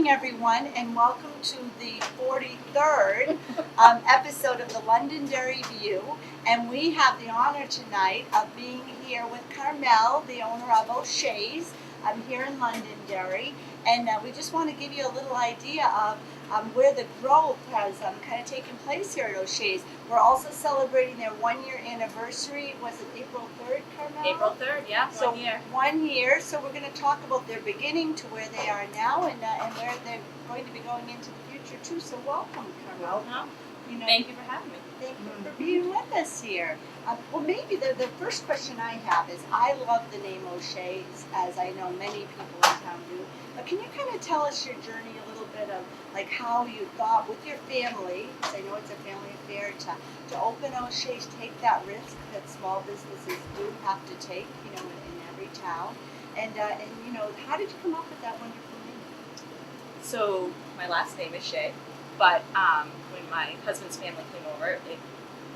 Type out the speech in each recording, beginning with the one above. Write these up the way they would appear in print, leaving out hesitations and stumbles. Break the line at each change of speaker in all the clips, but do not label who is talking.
morning, everyone, and welcome to the 43rd episode of the Londonderry View. And we have the honor tonight of being here with Carmel, the owner of O'Shea's. I'm here in Londonderry, and we just want to give you a little idea of where the growth has kind of taken place here at O'Shea's. We're also celebrating their 1-year anniversary. Was it April 3rd, Carmel?
April 3rd, yeah,
so
1 year.
1 year. So we're going to talk about their beginning to where they are now, and where they're going to be going into the future too. So welcome, Carmel.
Welcome.
You know,
Thank you for having me.
Thank you for being with us here. Well, maybe the first question I have is, I love the name O'Shea's, as I know many people in town do. But can you kind of tell us your journey a little bit of like how you thought with your family, because I know it's a family affair, to open O'Shea's, take that risk that small businesses do have to take, you know, in every town. And you know, how did you come up with that wonderful name?
So my last name is Shea, but when my husband's family came over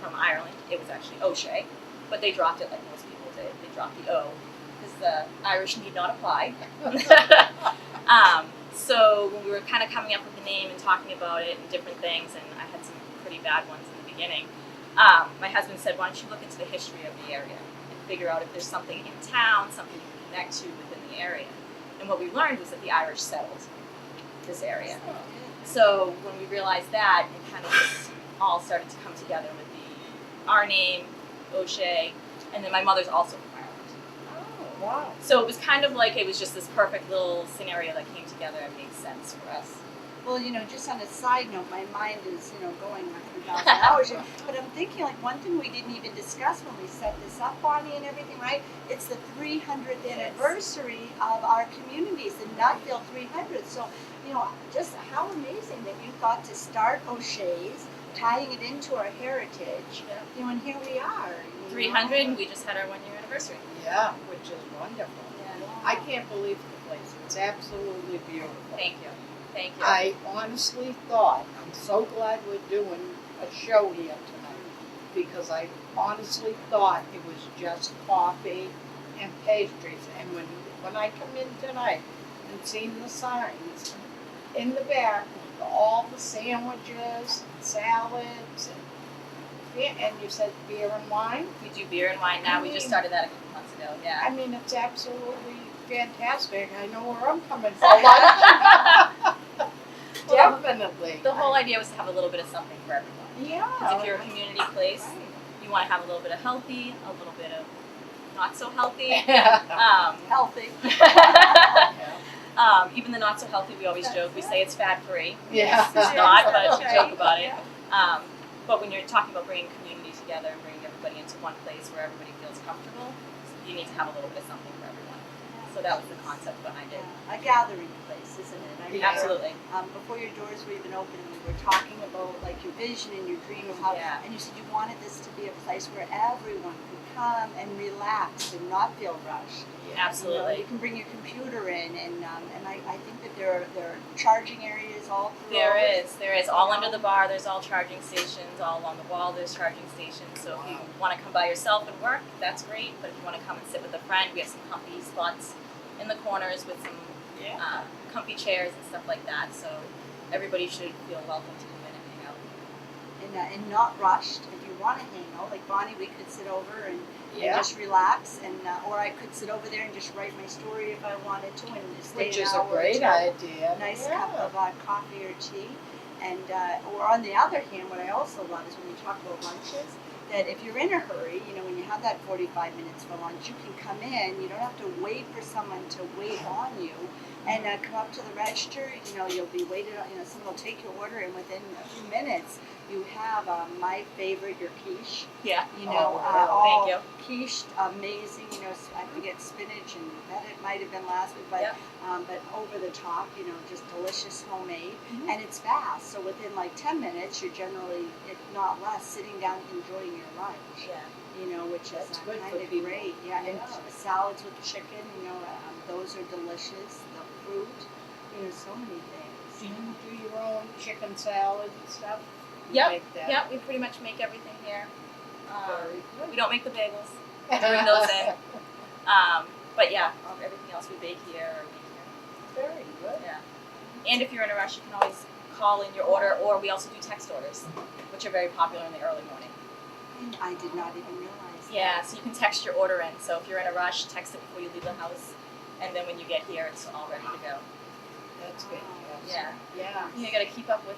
from Ireland, it was actually O'Shea, but they dropped it like most people did. They dropped the O because the Irish need not apply. So when we were kind of coming up with the name and talking about it and different things, and I had some pretty bad ones in the beginning, my husband said, why don't you look into the history of the area and figure out if there's something in town, something you can connect to within the area. And what we learned was that the Irish settled this area. So when we realized that, it kind of just all started to come together with our name, O'Shea, and then my mother's also from Ireland.
Oh, wow.
So it was kind of like it was just this perfect little scenario that came together and made sense for us.
Well, you know, just on a side note, my mind is, you know, going 100,000 hours. But I'm thinking, like, one thing we didn't even discuss when we set this up, Bonnie, and everything, right? It's the 300th anniversary of our communities, the Nutfield 300. So, you know, just how amazing that you thought to start O'Shea's, tying it into our heritage.
Yeah.
You know, and here we are.
300, and we just had our 1-year anniversary.
Yeah, which is wonderful.
Yeah.
I can't believe the place. It's absolutely beautiful.
Thank you. Thank you.
I honestly thought, I'm so glad we're doing a show here tonight, because I honestly thought it was just coffee and pastries. And when I come in tonight and seen the signs in the back with all the sandwiches and salads and you said beer and wine?
We do beer and wine now. We just started that a couple months ago. Yeah.
I mean, it's absolutely fantastic. I know where I'm coming from. Definitely.
The whole idea was to have a little bit of something for everyone.
Yeah.
Because if you're a community place,
Right.
you want to have a little bit of healthy, a little bit of not so healthy.
Healthy.
Even the not so healthy, we always joke. We say it's fat free.
Yeah.
It's not, but
That's
we
right.
joke about it.
Yeah.
But when you're talking about bringing community together and bringing everybody into one place where everybody feels comfortable, you need to have a little bit of something for everyone. So that was the concept behind it.
A gathering place, isn't it? I remember,
Absolutely.
Before your doors were even open, we were talking about like your vision and your dream of how,
Yeah.
and you said you wanted this to be a place where everyone could come and relax and not feel rushed. You know,
Absolutely.
you can bring your computer in, and I think that there are charging areas all through.
There is. All under the bar, there's all charging stations. All along the wall, there's charging stations. So if you want to come by yourself and work, that's great. But if you want to come and sit with a friend, we have some comfy spots in the corners with some comfy chairs and stuff like that. So everybody should feel welcome to come in and hang out.
And not rushed. If you want to hang out, like Bonnie, we could sit over and just relax, and or I could sit over there and just write my story if I wanted to, and just stay
Which
an
is a
hour or
great
two.
idea.
Nice cup of coffee or tea. And or on the other hand, what I also love is when you talk about lunches, that if you're in a hurry, you know, when you have that 45 minutes for lunch, you can come in. You don't have to wait for someone to wait on you. And come up to the register, you know, you'll be waited on, you know, someone will take your order, and within a few minutes, you have my favorite, your quiche.
Yeah.
You know,
Thank you.
Quiche, amazing. You know, I forget spinach, and that it might have been last week, but but over the top. You know, just delicious, homemade, and it's fast. So within like 10 minutes, you're generally, if not less, sitting down enjoying your lunch.
Yeah.
You know, which is
That's good
kind
for
of
people.
great. Yeah, and salads with chicken. You know, those are delicious. The fruit. You know, so many things.
Do you do your own chicken salad and stuff? You
Yep.
make that?
Yep. We pretty much make everything here.
Very good.
We don't make the bagels. Bring those in. But yeah, everything else we bake here or make here.
Very good.
Yeah. And if you're in a rush, you can always call in your order, or we also do text orders, which are very popular in the early morning.
I did not even realize that.
Yeah, so you can text your order in. So if you're in a rush, text it before you leave the house, and then when you get here, it's all ready to go.
That's fantastic.
Yeah.
Yeah.
You gotta keep up with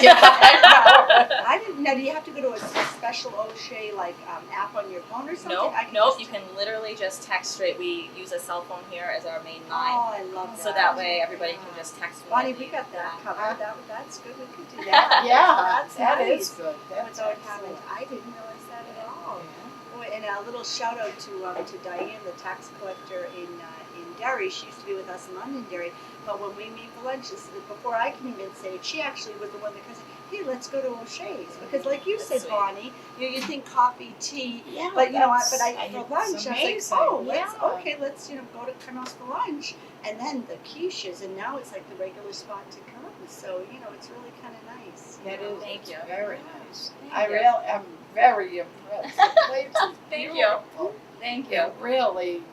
Yeah,
I didn't know. Do you have to go to a special O'Shea app on your phone or something?
Nope. You can literally just text straight. We use a cell phone here as our main line,
Oh, I love that.
so that way everybody can just text.
Bonnie, we got that covered. That's good. We could do that.
Yeah,
That's
that
nice.
is good. That's
Without having,
excellent.
I didn't realize that at all.
Yeah.
Oh, and a little shout out to Diane, the tax collector in Derry. She used to be with us in Londonderry. But when we meet for lunch, before I can even say it, she actually was the one that said, "Hey, let's go to O'Shea's," because, like you said,
sweet.
Bonnie, you think coffee, tea,
Yeah,
but for lunch,
it's
I was like,
amazing.
"Oh,
Yeah.
let's go to Colonel's for lunch," and then the quiches, and now it's like the regular spot to come. So it's really kind of nice.
That is.
Thank you.
Very nice.
Thank you.
am very impressed. The place is
Thank you.
beautiful.
Thank you.
It really,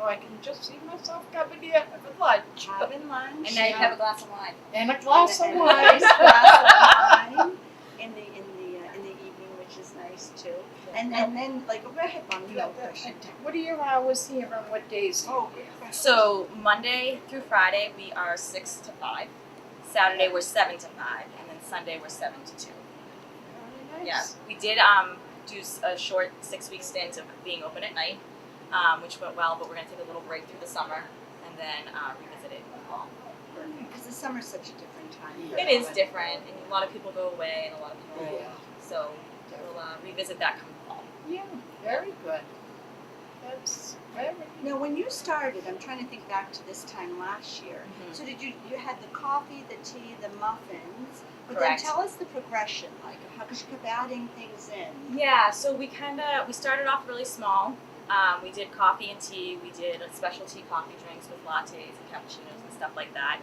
I can just see myself coming here having lunch.
Having lunch,
And now you have a glass of wine.
And a glass of
and a
wine.
nice glass of wine in the evening, which is nice too. And then go ahead, Bonnie. You have a question.
What are your hours here and what days?
Oh,
So Monday through Friday we are 6 to 5. Saturday we're 7 to 5, and then Sunday we're 7 to 2.
Very
Yeah,
nice.
we did do a short 6-week stint of being open at night, which went well. But we're gonna take a little break through the summer and then revisit it in the fall.
because the summer's such a different time.
It is different, and a lot of people go away, and a lot of people.
Yeah.
So we'll revisit that come fall.
Yeah, very good. That's very
Now, when you started, I'm trying to think back to this time last year.
Mhm.
So you had the coffee, the tea, the muffins, but
Correct.
then tell us the progression, how because you kept adding things in.
Yeah, so we started off really small. We did coffee and tea. We did specialty coffee drinks with lattes and cappuccinos and stuff like that.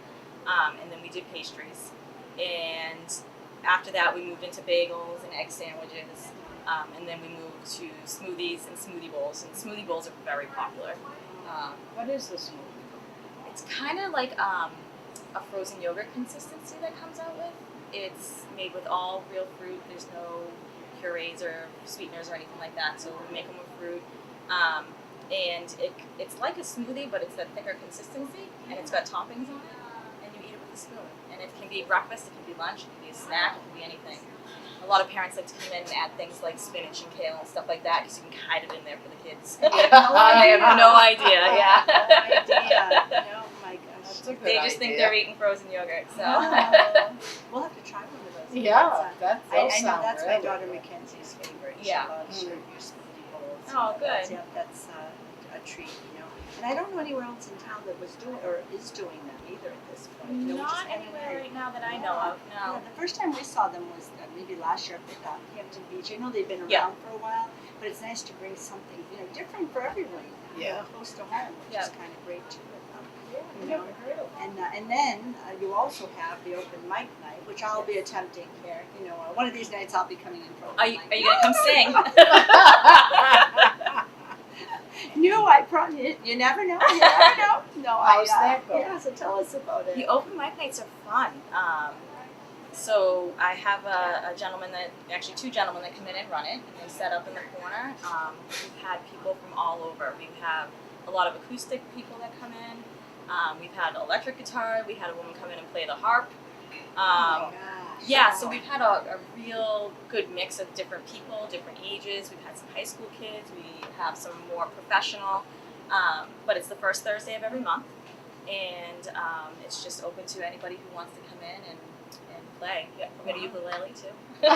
And then we did pastries. And after that, we moved into bagels and egg sandwiches. And then we moved to smoothies and smoothie bowls. And smoothie bowls are very popular.
What is the smoothie?
It's kind of like a frozen yogurt consistency that comes out with. It's made with all real fruit. There's no purees or sweeteners or anything like that. So we make them with fruit. And it's like a smoothie, but it's a thicker consistency, and it's got toppings on it, and you eat it with a spoon. And it can be breakfast, it can be lunch, it can be a snack, it can be anything. A lot of parents like to come in and add things like spinach and kale and stuff like that, because you can hide it in there for the kids.
No
I have no idea, yeah.
No idea. No, my gosh.
That's a good
They just think
idea.
they're eating frozen yogurt, so.
We'll have to try one of those.
Yeah, that
I
does
know
sound
that's
really
my daughter
good.
Mackenzie's favorite.
Yeah.
She loves your smoothie bowls.
Oh, good.
That's a treat, And I don't know anywhere else in town that was doing or is doing them either at this point.
Not anywhere right now that I know of,
Yeah,
no.
the first time we saw them was maybe last year up at Hampton Beach. I know they've been around
Yeah.
for a while, but it's nice to bring something different for everyone.
Yeah.
Close to home, which
Yeah.
is kind of great too with them.
I never heard of it.
And then you also have the open mic night, which I'll be attempting here. One of these nights I'll be coming in for open
Are you
mic.
gonna come sing?
No, I promise. You never know. You never know. No,
How's that going?
Yeah, so tell us about it.
The open mic nights are fun. So I have a gentleman actually 2 gentlemen that come in and run it, and they set up in the corner. We've had people from all over. We have a lot of acoustic people that come in. We've had electric guitar. We had a woman come in and play the harp.
Oh my gosh.
Yeah, so we've had a real good mix of different people, different ages. We've had some high school kids. We have some more professional. But it's the first Thursday of every month, and it's just open to anybody who wants to come in and play. Yeah, we got a ukulele too. We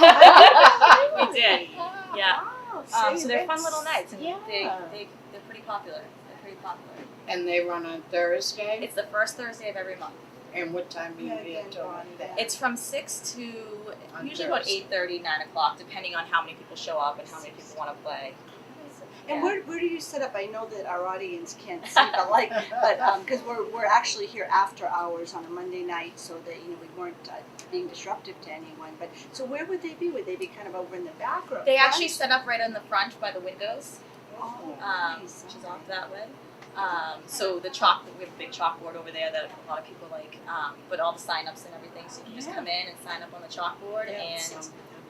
did. Yeah.
Wow,
So they're fun little nights, and
yeah.
they're pretty popular. They're pretty popular.
And they run on Thursday?
It's the first Thursday of every month.
And what time do you
Yeah,
get
again,
till
Bonnie,
then?
It's from 6 to
On
usually about
Thursday.
8:30, 9 o'clock, depending on how many people show up and how many people want to play.
And
Yeah.
where do you set up? I know that our audience can't see, but because we're actually here after hours on a Monday night, so that we weren't being disruptive to anyone. But so where would they be? Would they be kind of over in the back or?
They
front?
actually set up right in the front by the windows,
Oh, nice.
which is off that way. So we have a big chalkboard over there that a lot of people like, but all the sign-ups and everything, so you can just come in and sign up on the chalkboard and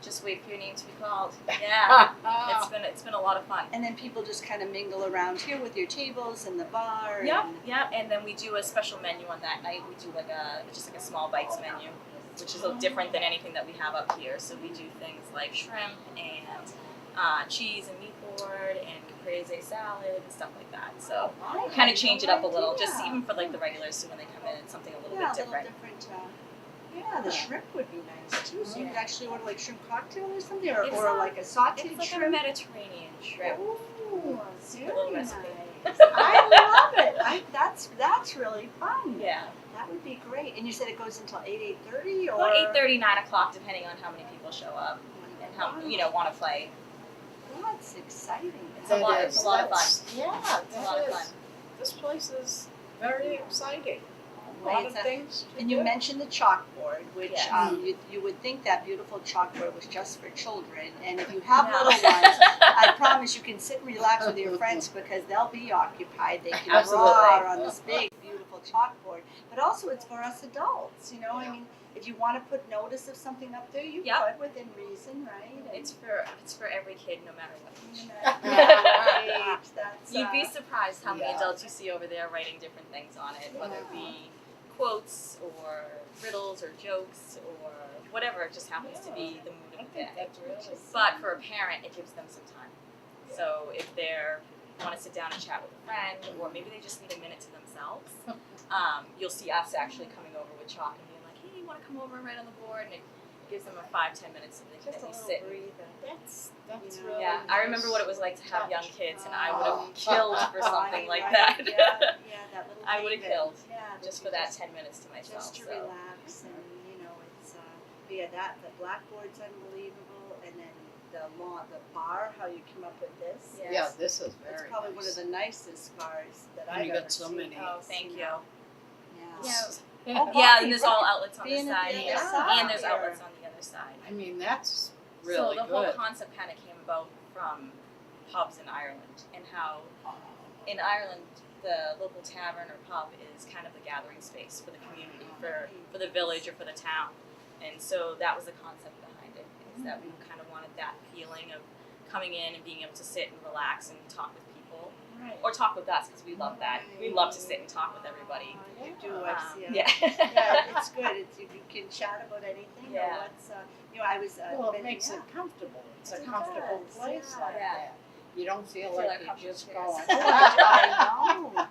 just wait for your name to be called. Yeah, it's been a lot of fun.
And then people just kind of mingle around here with your tables and the bar.
Yep. And then we do a special menu on that night. We do just like a small bites menu, which is a little different than anything that we have up here. So we do things like shrimp and cheese and meat board and caprese salad and stuff like that. So kind of change it up a little, just even for like the regulars. So when they come in, it's something a little bit different.
Yeah, the shrimp would be nice too. So you could actually order like shrimp cocktail or something, or like a sauteed shrimp.
It's like a Mediterranean shrimp.
Ooh, very
little
nice.
recipe.
I love it. That's really fun.
Yeah.
That would be great. And you said it goes until 8:30 or
About 8:30, 9 o'clock, depending on how many people show up and how want to play.
That's exciting.
It's a lot of fun.
Yeah,
It's a lot of fun.
This place is very exciting. A
Right,
lot of things to
And
do.
you mentioned the chalkboard, which
Yes.
you would think that beautiful chalkboard was just for children. And if you have little ones, I promise you can sit and relax with your friends because they'll be occupied. They can
Absolutely.
draw on this big, beautiful chalkboard. But also it's for us adults, you know? I mean, if you want to put notice of something up there, you could within reason, right? And
It's for every kid, no matter what age.
right. That's,
You'd be surprised how many adults you see over there writing different things on it, whether it be quotes or riddles or jokes or whatever. It just happens to be the mood of the day.
That's really
But for a parent, it gives them some time. So if they want to sit down and chat with a friend, or maybe they just need a minute to themselves, you'll see us actually coming over with chalk and being like, "Hey, you want to come over and write on the board?" And it gives them a 5-10 minutes so they can at least sit.
That's
You know,
really
Yeah, I remember what it was like to have young kids, and I would have killed for something like
Right,
that.
Yeah, that little
I would have
David.
killed
Yeah,
just for that 10 minutes to myself.
Just to
so.
relax, and it's the blackboard's unbelievable, and then the bar, how you came up with this.
Yes.
Yeah, this is very
It's probably one of
nice.
the nicest bars that
And
I've
you
ever
got so
seen.
many.
Oh, thank you.
Yeah.
Yeah,
Bobby,
and there's all
right.
outlets on
Being
this
at
side,
the
other
side
and there's
here.
outlets on the other side.
I mean, that's really
so the
good.
whole concept kind of came about from pubs in Ireland, and how in Ireland the local tavern or pub is kind of the gathering space for the community, for the village or for the town. And so that was the concept behind it, is that we kind of wanted that feeling of coming in and being able to sit and relax and talk with people,
Right.
or talk with us, because we love that. We love to sit and talk with everybody.
You do. I see.
Yeah.
Yeah, it's good. You can chat about anything.
Yeah.
Or what's I was.
Well, it makes it comfortable. It's a
It
comfortable
does,
place
yeah.
like
Yeah.
that. You don't feel
Feel
like
like
you're
comfortable
just
chairs.
going.
I know.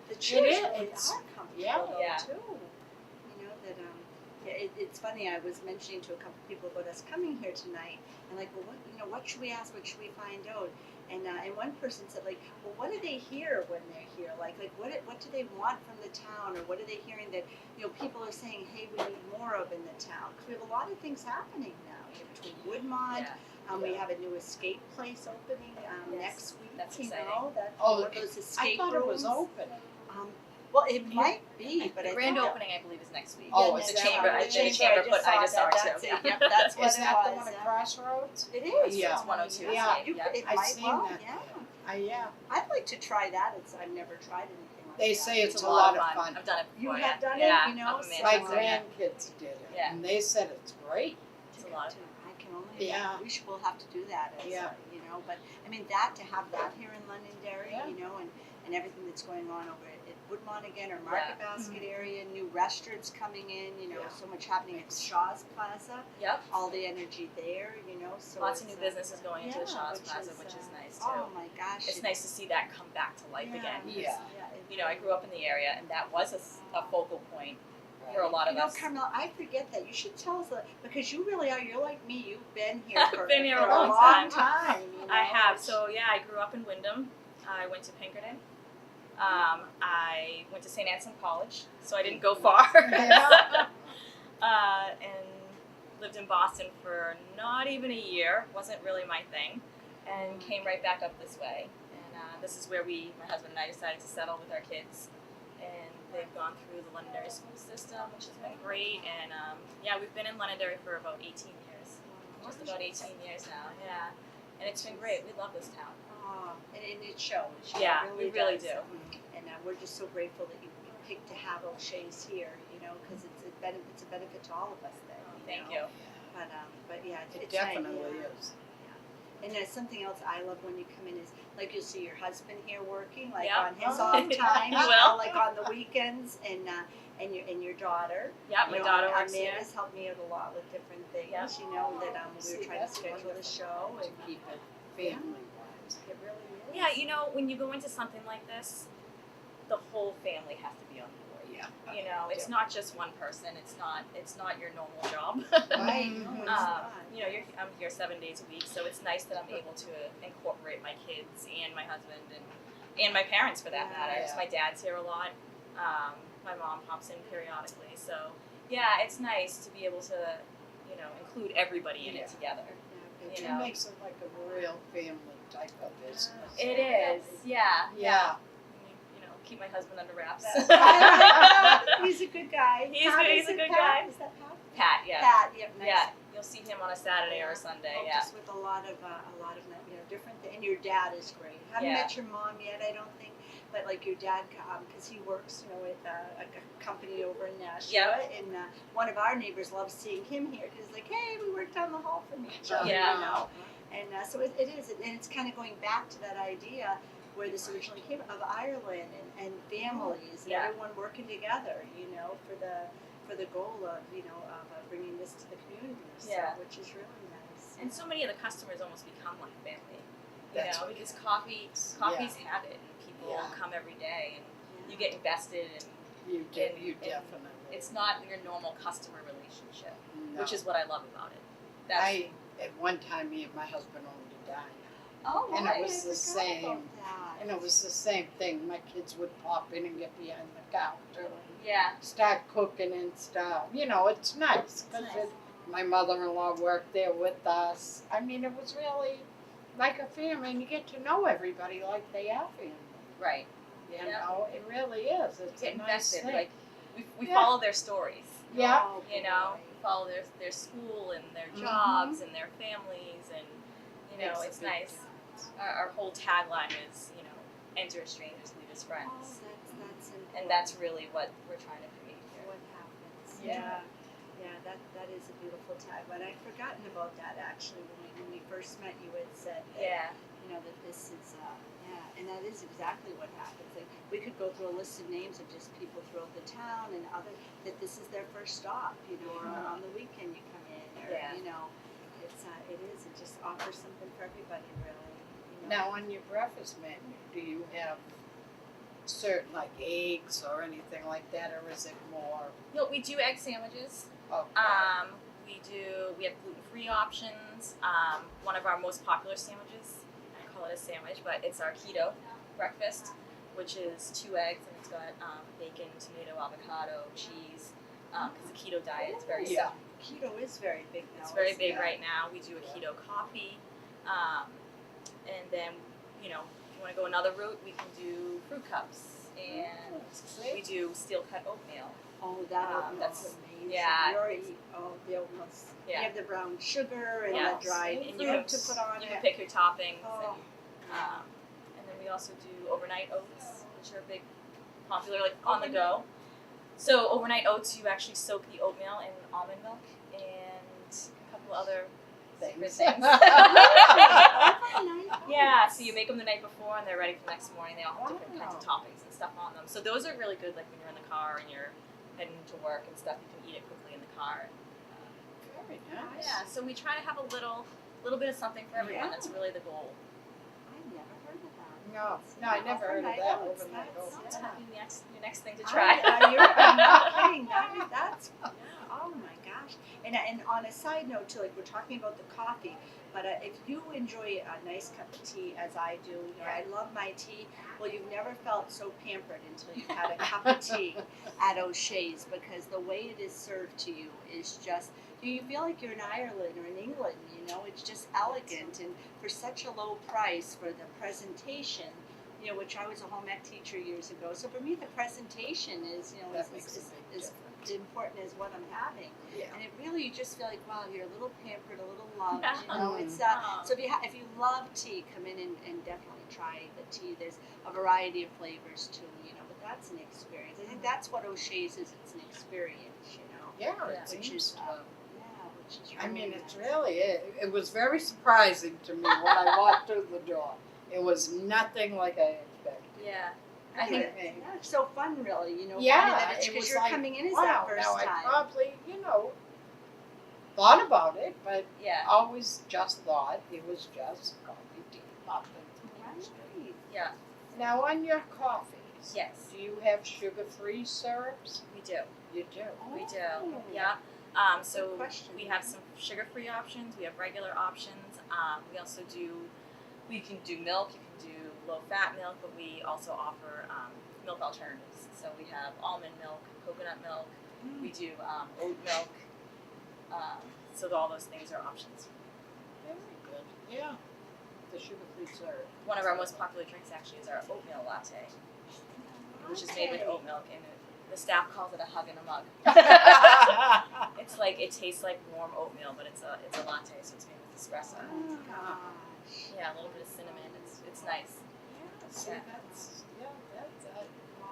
The chairs
is.
really are comfortable
Yeah.
though, too. You know that it's funny. I was mentioning to a couple people about us coming here tonight, and like, well, what should we ask? What should we find out? And one person said, like, well, what do they hear when they're here? Like what do they want from the town, or what are they hearing that people are saying, hey, we need more of in the town? Because we have a lot of things happening now. Between Woodmont, we have a new escape place opening
Yes,
next week.
that's
you
exciting.
know, that
Oh,
one of those
I
escape
thought
rooms.
it was open.
Well, it might be, but
The
I
grand
think
opening, I believe, is next week.
Oh,
the
is that
chamber.
what it
The
is?
chamber put. I just saw it
That's
too.
it. Yep, that's what
Is
it
that the
was.
one at Crossroads?
It is.
Yeah.
It's 102.
Yeah.
It
I've
might
seen
well,
that.
yeah.
Yeah.
I'd like to try that. I've never tried anything like
They
that.
say it's
It's
a lot of
fun.
fun.
I've done it
You
before.
have done
yeah.
it, you know,
Up in
so-
My
Manchester, yeah.
grandkids did it,
Yeah.
and they said it's great.
It's a lot of fun.
I can only.
Yeah.
We'll have to do that.
Yeah.
But I mean to have that here in Londonderry,
Yeah.
and everything that's going on over at Woodmont again, or Market Basket area, new restaurants coming in, so much happening at Shaw's Plaza.
Yep.
All the energy there, so
Lots of
it's,
new businesses going into the Shaw's Plaza, which is nice too.
Oh my gosh.
It's nice to see that come back to life again. 'Cause,
Yeah.
I grew up in the area, and that was a focal point for a lot of us.
Carmel, I forget that. You should tell us because you really are. You're like me. You've been here for,
Been here
for
a long
time.
time.
you
I
know,
have.
which-
So I grew up in Wyndham. I went to Pinkerton. I went to St. Anselm College, so I didn't go far.
Yeah.
And lived in Boston for not even a year. Wasn't really my thing, and came right back up this way. And this is where my husband and I, decided to settle with our kids. And they've gone through the Londonderry school system, which has been great. And we've been in Londonderry for about 18 years. Just about 18 years now. Yeah. And it's been great. We love this town.
And it shows.
Yeah,
it
we really
does.
do.
we're just so grateful that you picked to have O'Shea's here, you know, because it's a benefit to all of us then.
Thank
know?
you.
But yeah,
It
it's
definitely
nice,
is.
And there's something else I love when you come in is like you'll see your husband here working like
Yeah.
on his
Oh.
off time,
Well.
like on the weekends, and your daughter.
Yeah,
You
my
know,
daughter works here.
Amanda's helped me out a lot with different things.
Yeah.
You know that we
See,
were trying to
that's
schedule the
wonderful
show,
to
and
keep it family-wise.
it really is.
Yeah, you know, when you go into something like this, the whole family has to be on board.
Yeah.
You know, it's not just one person. It's not your normal job.
Right.
Mhm.
No, it's not.
You know, I'm here 7 days a week, so it's nice that I'm able to incorporate my kids and my husband and my parents for that matter.
Yeah.
My dad's here a lot. My mom pops in periodically, so yeah, it's nice to be able to, you know, include everybody in
Yeah.
it together.
Yeah,
You
It
know.
makes it like a real family type of business.
It is, yeah.
Yeah.
You know, keep my husband under wraps.
He's a good guy.
He's
Pat,
good-
is
he's a
it
good
Pat?
guy.
Is that Pat?
Pat, yeah.
Pat, yep, nice.
Yeah, you'll see him on a Saturday or a Sunday.
Oh,
Yeah.
just with a lot of different things. And your dad is great. Haven't
Yeah.
met your mom yet, I don't think, but like your dad, because he works, you know, with a company over in Nashua,
Yep.
and one of our neighbors loves seeing him here because like, hey, we worked down the hall from each other,
Yeah.
you know. And so it is, and it's kind of going back to that idea where this originally came of Ireland and families and
Yeah.
everyone working together, you know, for the goal of bringing this to the community, so,
Yeah.
which is really nice.
And so many of the customers almost become like family. You
That's
know,
what
because
it
coffee's habit, and people
Yeah.
come every day, and
Yeah.
you get invested, and
You
And-
definitely.
it's not your normal customer relationship,
No.
which is what I love about it.
At one time, me and my husband owned a diner.
Oh,
And it
right,
was
I
the
forgot
same.
about that.
And it was the same thing. My kids would pop in and get behind the counter and
Yeah.
start cooking and stuff. You know, it's nice because
Nice.
my mother-in-law worked there with us. I mean, it was really like a family, and you get to know everybody like they are family.
Right.
You
Yeah.
know, it really is.
You
It's
get
a nice
invested.
thing.
Like we
Yeah.
follow their stories.
Yeah.
Oh,
You know, we follow their school and their
Mm-hmm.
jobs and their families, and you know,
Makes a
it's
big
nice.
difference.
Our whole tagline is, you know, enter as strangers, leave as
Oh,
friends,
that's important.
and that's really what we're trying to create here.
what happens.
Yeah.
Yeah, that is a beautiful tagline. I'd forgotten about that actually when we first met. You had said that,
Yeah.
you know, that this is and that is exactly what happens. Like we could go through a list of names of just people throughout the town and other that this is their first stop, you know, or on the weekend you come in, or
Yeah.
you know, it just offers something for everybody really. You know?
Now, on your breakfast menu, do you have certain like eggs or anything like that, or is it more?
No, we do egg sandwiches.
Okay.
We have gluten-free options. One of our most popular sandwiches, I call it a sandwich, but it's our keto breakfast, which is 2 eggs and it's got bacon, tomato, avocado, cheese. Because the keto diet is very
Yeah.
Keto is very big now.
it's very
isn't
big
it?
right now. We do a keto coffee, and then you know if you want to go another route, we can do fruit cups, and we do steel cut oatmeal.
Oh, that oatmeal's
that's-
amazing.
yeah,
You already, the oatmeal's.
Yeah.
You have the brown sugar and
Yeah.
the dried
And you
fruit
can-
to put on
You
it.
can pick your toppings,
Oh.
and then we also do overnight oats, which are big, popular, like on the go. So overnight oats, you actually soak the oatmeal in almond milk and a couple other secret things. Yeah, so you make them the night before and they're ready for the next morning. They all have different kinds of toppings and stuff on them. So those are really good, like when you're in the car and you're heading to work and stuff. You can eat it quickly in the car.
Very nice.
Yeah, so we try to have a little bit of something for everyone.
Yeah.
That's really the goal.
I've never heard of that.
No, I never heard of that
oats,
overnight
that's-
oats.
It's
yeah.
your next thing to try.
I'm not kidding. That's oh my gosh. And on a side note too, like we're talking about the coffee, but if you enjoy a nice cup of tea as I do, you know, I love my tea. Well, you've never felt so pampered until you've had a cup of tea at O'Shea's, because the way it is served to you is just. You feel like you're in Ireland or in England, you know, it's just elegant, and for such a low price for the presentation, you know, which I was a home ec teacher years ago. So for me, the presentation is, you know,
That makes a big
is
difference.
important as what I'm having.
Yeah.
And it really, you just feel like, wow, you're a little pampered, a little loved, you
Yeah.
know. It's so if you love tea, come in and definitely try the tea. There's a variety of flavors too, you know. But that's an experience. I think that's what O'Shea's is. It's an experience, you know.
Yeah,
Yeah.
it
Which
seems
is,
to.
Yeah, which is.
I
Really
mean,
nice.
it's really, it was very surprising to me when I walked through the door. It was nothing like I expected.
Yeah.
I think
Okay.
yeah, it's so fun, really. You know,
Yeah,
finding that it's
it
because
was
you're
like,
coming in as
wow,
that first
now
time.
I probably, thought about it, but
Yeah.
always just thought it was just coffee, tea, nothing.
Right.
Yeah.
Now on your coffees,
Yes.
do you have sugar-free syrups?
We do.
You do.
We do.
Oh.
Yeah. So
Good question.
we have some sugar-free options. We have regular options. We also do. We can do milk. You can do low-fat milk, but we also offer milk alternatives. So we have almond milk, coconut milk.
Mm.
We do oat milk. So all those things are options.
Very good. Yeah. The sugar-free syrup.
One of our most popular drinks actually is our oatmeal latte, which is made with oat milk, and the staff calls it a hug in a mug. It's like it tastes like warm oatmeal, but it's a latte, so it's made with espresso.
Oh gosh.
Yeah, a little bit of cinnamon. It's nice.
See,
Yeah.
that's
Wow.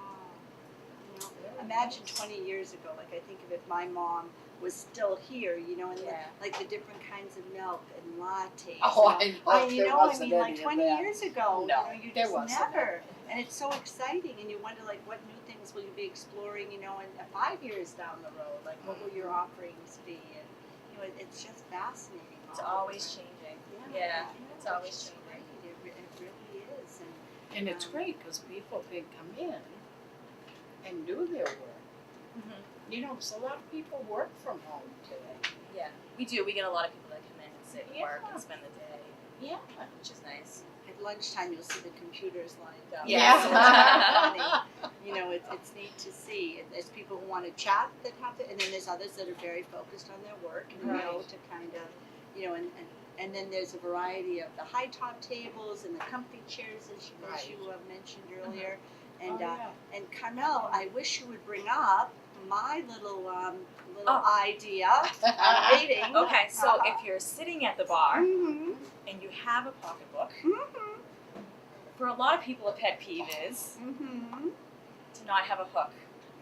You know,
very
imagine
nice.
20 years ago. Like I think of if my mom was still here, you know, and
Yeah.
like the different kinds of milk and lattes.
Oh,
and
I know.
you
There
know, I
wasn't
mean, like
any of
20
that.
years ago,
No,
you
there
just
wasn't
never. And it's so exciting, and you wonder, like, what new things will you be exploring, you know, in 5 years down the road? Like, what will your offerings be? And, you know, it's just fascinating.
It's
all the
always
time.
changing.
Yeah,
Yeah, it's always
which is
changing.
great. It really is.
And it's great because people can come in and do their work.
Mm-hmm.
You know, 'cause a lot of people work from home today.
Yeah, we do. We get a lot of people that come in and sit and work
Yeah.
and spend the day,
Yeah.
which is nice.
At lunchtime, you'll see the computers lined up.
Yeah.
So it's kind of funny. You know, it's neat to see. There's people who want to chat that have to, and then there's others that are very focused on their work and know
Right.
to kind of, you know, and then there's a variety of the high top tables and the comfy chairs, as
Right.
you mentioned earlier. And
Oh, yeah.
and Carmel, I wish you would bring up my little
Oh.
idea. I'm waiting.
Okay, so if you're sitting at the bar
Mm-hmm.
and you have a pocketbook,
Mm-hmm.
for a lot of people a pet peeve is
Mm-hmm.
to not have a hook.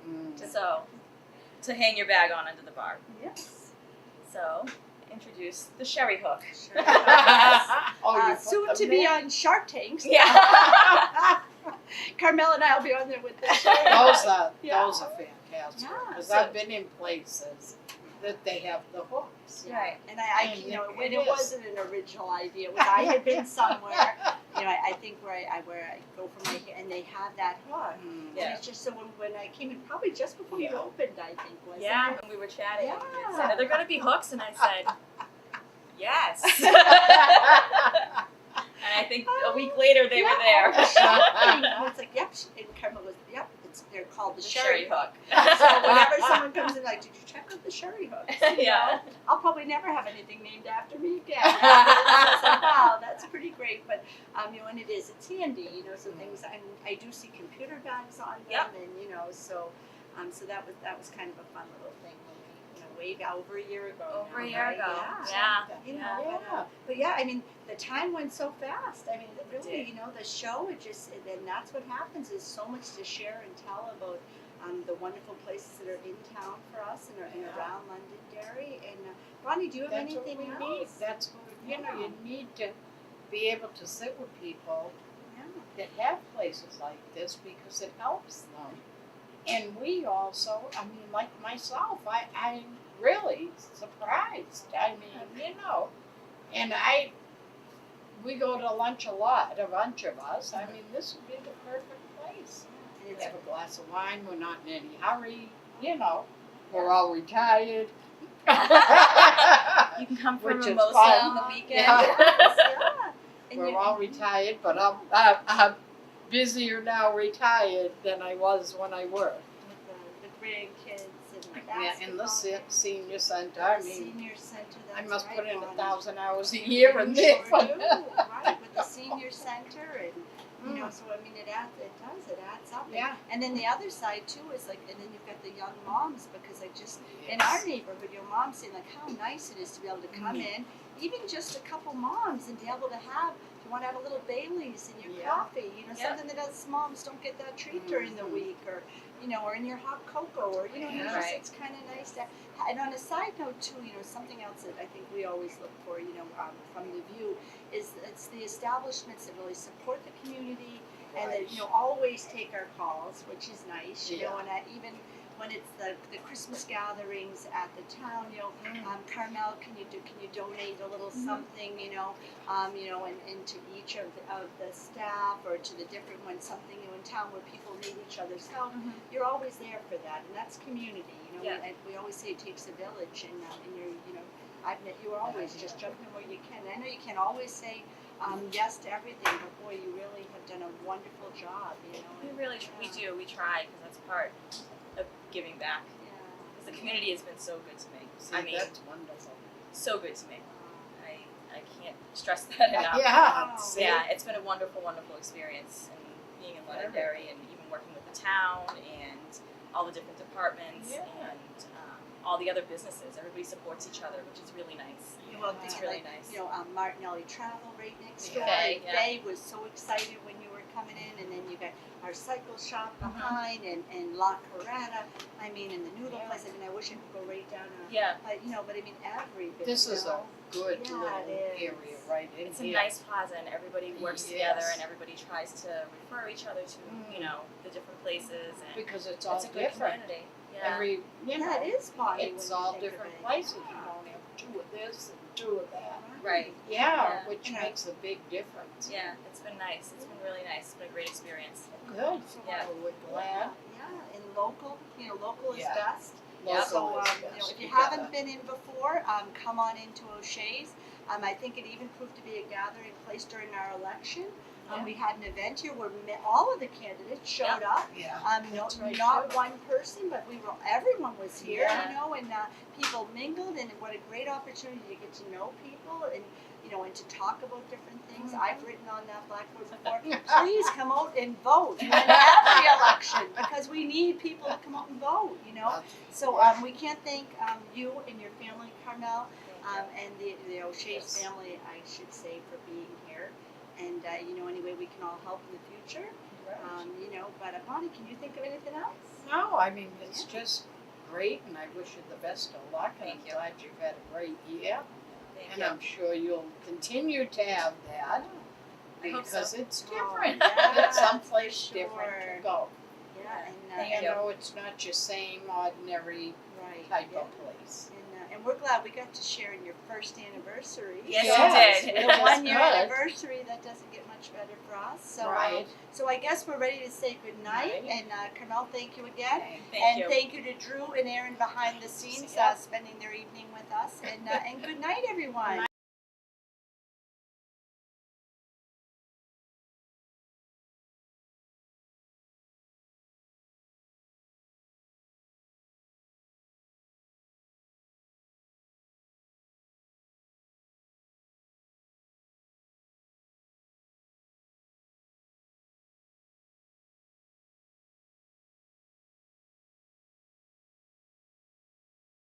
Mm.
So, to hang your bag on under the bar.
Yes.
So, introduce the sherry hook.
Sure.
Oh, you put
Soon
them
to be
there?
on Shark Tanks.
Yeah.
Carmel and I will be on there with the Shark
Those are
Yeah.
fantastic.
Yeah,
Because
so-
I've been in places that they have the hooks.
Right.
And I
And
you know,
it
when it
is.
wasn't an original idea. When I had been somewhere, you know, I think where I go for my hair, and they have that hook.
Mm.
Yeah.
And it's just so when I came in, probably just before you
Yeah.
opened, I think, wasn't
Yeah,
it?
and we were chatting. And
Yeah.
you said, "Are there going to be hooks?" And I said, "Yes." And I think a week later they were there.
And it's like, yep. And Carmel was, yep. They're called the,
The
sherry
sherry hook.
So whenever someone comes in, like, did you check out the sherry hooks? You
Yeah.
know? I'll probably never have anything named after me again. So wow, that's pretty great. But you know, and it's handy, you know, so things. And I do see computer bags on them,
Yep.
and you know, so that was kind of a fun little thing when we, you know, way over a year ago.
Over
now,
a year
right?
ago.
Yeah.
Yeah.
You know,
Yeah.
but yeah, I mean, the time went so fast. I mean, it
It
really,
did.
you know, the show, and that's what happens is so much to share and tell about the wonderful places that are in town for us and
Yeah.
around Londonderry. And Bonnie, do you have
That's what
anything
we need.
else?
That's what you know. You need to be able to sit with people
Yeah.
that have places like this because it helps them. And we also, I mean, like myself, I'm really surprised. I mean, you know, and we go to lunch a lot, a bunch of us. I mean, this would be the perfect place.
And
We
it's
have a glass of wine, we're not in any hurry, you know, we're all retired.
You can come for a
Which is
mimosa
fun.
on the weekend.
Yeah.
yeah. And
We're
you-
all retired, but I'm busier now retired than I was when I worked.
with the grandkids and the
Yeah, in the
basketball.
senior center, I
The
mean,
senior center.
I
That's
must
right,
put in
Bonnie.
1,000 hours a year in
You
there.
sure do, right, with the senior center and, you know, so I mean, it adds up.
Yeah.
And then the other side too is like, and then you've got the young moms, because I just, in our neighborhood, your mom's saying like how nice it is to be able to come in, even just a couple moms, and be able to have, if you want to have a little Bailey's in your coffee, you know, something that us moms don't get that treat during the week, or, you know, or in your hot cocoa, or, you know, it's kind of nice to. And on a side note too, you know, something else that I think we always look for, you know, from the View, is it's the establishments that really support the community, and that, you know, always take our calls, which is nice, you know, and even when it's the Christmas gatherings at the town, you know, Carmel, can you donate a little something, you know, and to each of the staff, or to the different, when something, you know, in town where people need each other's help, you're always there for that, and that's community, you know. And we always say it takes a village, and you're, you know, I've met you always just jump in where you can. I know you can't always say yes to everything, but boy, you really have done a wonderful job, you know.
We do. We try, because that's part of giving back. Because the community has been so good to me. I mean,
that's wonderful.
So good to me. I can't stress that enough. Yeah, it's been a wonderful, wonderful experience, and being in Londonderry, and even working with the town and all the different departments, and all the other businesses. Everybody supports each other, which is really nice.
Well,
it's really nice.
You know, Martinelli Travel right next door.
Faye
was so excited when you were coming in, and then you got our cycle shop behind, and La Carreta. I mean, and the noodle place. I mean, I wish I could go right down. But you know, I mean, every bit.
This is a good little area right in
It's
here.
a nice plaza, and everybody works together, and everybody tries to refer each other to, you know, the different places. And
because it's all
a good
different.
community.
Every, you know,
it is funny.
it's all different places. You don't have two of this and two of that.
Right.
Which makes a big difference.
Yeah, it's been nice. It's been really nice. It's been a great experience.
Good.
Yeah.
We're glad.
And local, you know, local is best.
Local
So,
is
you know,
best.
if you haven't been in before, come on into O'Shea's. I think it even proved to be a gathering place during our election. We had an event here where all of the candidates showed up. Not one person, but everyone was here, you know, and people mingled, and what a great opportunity to get to know people, and, you know, and to talk about different things. I've written on that blackboard before, please come out and vote in every election, because we need people to come out and vote, you know. So we can't thank you and your family, Carmel, and the O'Shea's family, I should say, for being here. And, you know, any way we can all help in the future, you know. But, Bonnie, can you think of anything else?
No, I mean, it's just great, and I wish you the best of luck, and I'm glad you've had a great year. And I'm sure you'll continue to have that, because it's different. It's someplace different to go.
And
you know, it's not your same ordinary type of place.
And we're glad we got to share in your first anniversary.
Yes, you did.
The 1 year anniversary, that doesn't get much better for us. So, so I guess we're ready to say good night. And Carmel, thank you again. Thank you to Drew and Aaron behind the scenes, spending their evening with us. And good night, everyone.